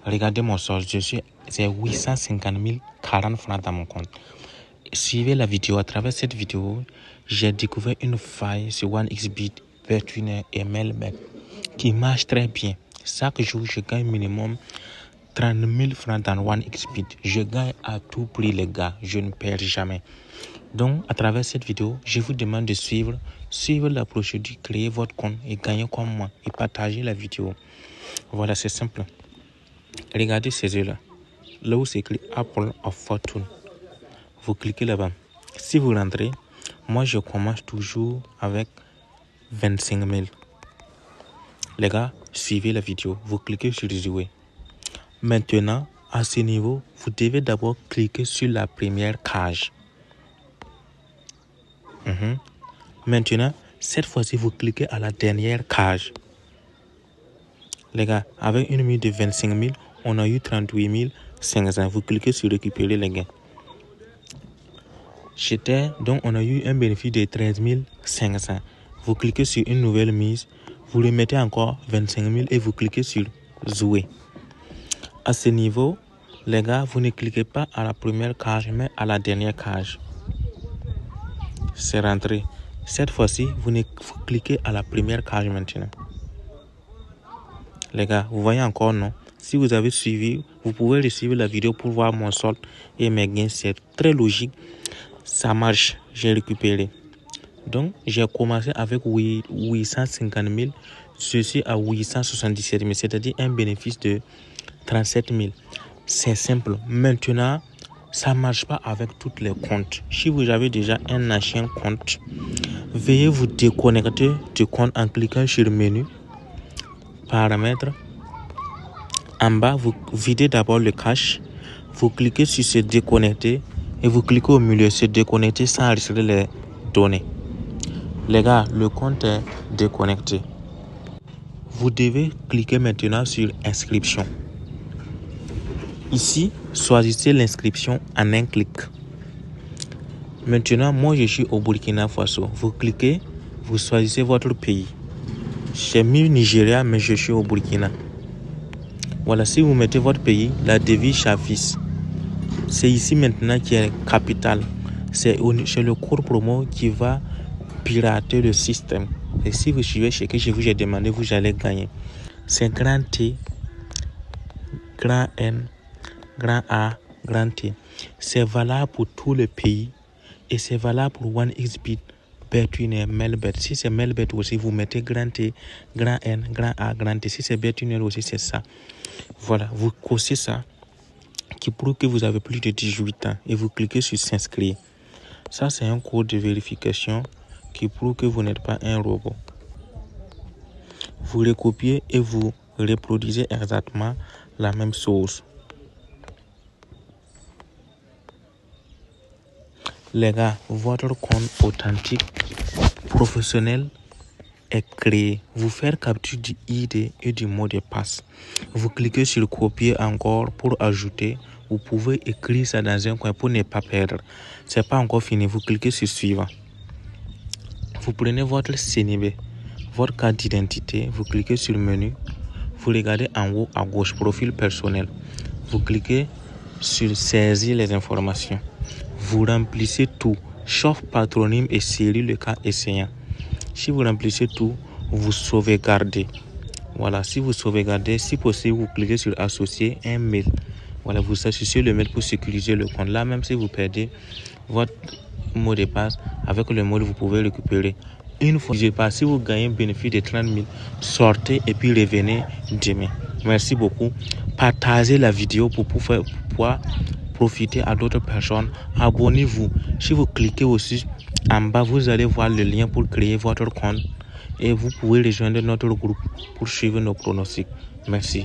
Regardez mon solde, c'est 850 040 francs dans mon compte. Suivez la vidéo. À travers cette vidéo, j'ai découvert une faille sur OneXBet, Betwinner et Melbet qui marche très bien. Chaque jour, je gagne minimum 30 000 francs dans OneXBet. Je gagne à tout prix, les gars. Je ne perds jamais. Donc, à travers cette vidéo, je vous demande de suivre la procédure, créer votre compte et gagner comme moi et partager la vidéo. Voilà, c'est simple. Regardez ces yeux-là. Là où c'est écrit Apple of Fortune. Vous cliquez là-bas. Si vous rentrez, moi je commence toujours avec 25 000. Les gars, suivez la vidéo. Vous cliquez sur jouer. Maintenant, à ce niveau, vous devez d'abord cliquer sur la première cage. Maintenant, cette fois-ci, vous cliquez à la dernière cage. Les gars, avec une mise de 25 000, on a eu 38 500. Vous cliquez sur récupérer, les gars. Donc, on a eu un bénéfice de 13 500. Vous cliquez sur une nouvelle mise. Vous remettez encore 25 000 et vous cliquez sur jouer. À ce niveau, les gars, vous ne cliquez pas à la première cage, mais à la dernière cage. C'est rentré. Cette fois-ci, vous cliquez à la première cage maintenant. Les gars, vous voyez encore, non? Si vous avez suivi, vous pouvez suivre la vidéo pour voir mon solde et mes gains. C'est très logique. Ça marche. J'ai récupéré. Donc, j'ai commencé avec 850 000. Je suis à 877 000, c'est-à-dire un bénéfice de 37 000. C'est simple. Maintenant, ça ne marche pas avec tous les comptes. Si vous avez déjà un ancien compte, veuillez vous déconnecter du compte en cliquant sur le menu Paramètres. En bas, vous videz d'abord le cache. Vous cliquez sur se déconnecter et vous cliquez au milieu se déconnecter sans enregistrer les données. Les gars, le compte est déconnecté. Vous devez cliquer maintenant sur inscription. Ici, choisissez l'inscription en un clic. Maintenant, moi je suis au Burkina Faso. Vous cliquez, vous choisissez votre pays. J'ai mis Nigeria, mais je suis au Burkina. Voilà, si vous mettez votre pays, la devise s'affiche. C'est ici maintenant qui est capitale. C'est le cours promo qui va pirater le système. Et si vous suivez ce que je vous ai demandé, vous allez gagner. C'est grand T, grand N, grand A, grand T. C'est valable pour tous les pays et c'est valable pour OneXBet, Betwinner, Melbet. Si c'est Melbet aussi, vous mettez grand T, grand N, grand A, grand T. Si c'est Betwinner aussi, c'est ça. Voilà, vous cochez ça qui prouve que vous avez plus de 18 ans et vous cliquez sur s'inscrire. Ça, c'est un code de vérification qui prouve que vous n'êtes pas un robot. Vous recopiez et vous reproduisez exactement la même chose. Les gars, votre compte authentique professionnel est créé. Vous faites capture du ID et du mot de passe. Vous cliquez sur copier encore pour ajouter. Vous pouvez écrire ça dans un coin pour ne pas perdre. C'est pas encore fini. Vous cliquez sur suivant. Vous prenez votre CNB, votre carte d'identité. Vous cliquez sur le menu. Vous regardez en haut à gauche profil personnel. Vous cliquez sur saisir les informations. Vous remplissez tout, sauf patronyme et série le cas échéant. Si vous remplissez tout, vous sauvegardez. Voilà, si vous sauvegardez, si possible, vous cliquez sur associer un mail. Voilà, vous associez le mail pour sécuriser le compte. Là, même si vous perdez votre mot de passe, avec le mot, vous pouvez récupérer. Une fois, si vous gagnez un bénéfice de 30 000, sortez et puis revenez demain. Merci beaucoup. Partagez la vidéo pour pouvoir profiter à d'autres personnes. Abonnez-vous. Si vous cliquez aussi en bas, vous allez voir le lien pour créer votre compte et vous pouvez rejoindre notre groupe pour suivre nos pronostics. Merci.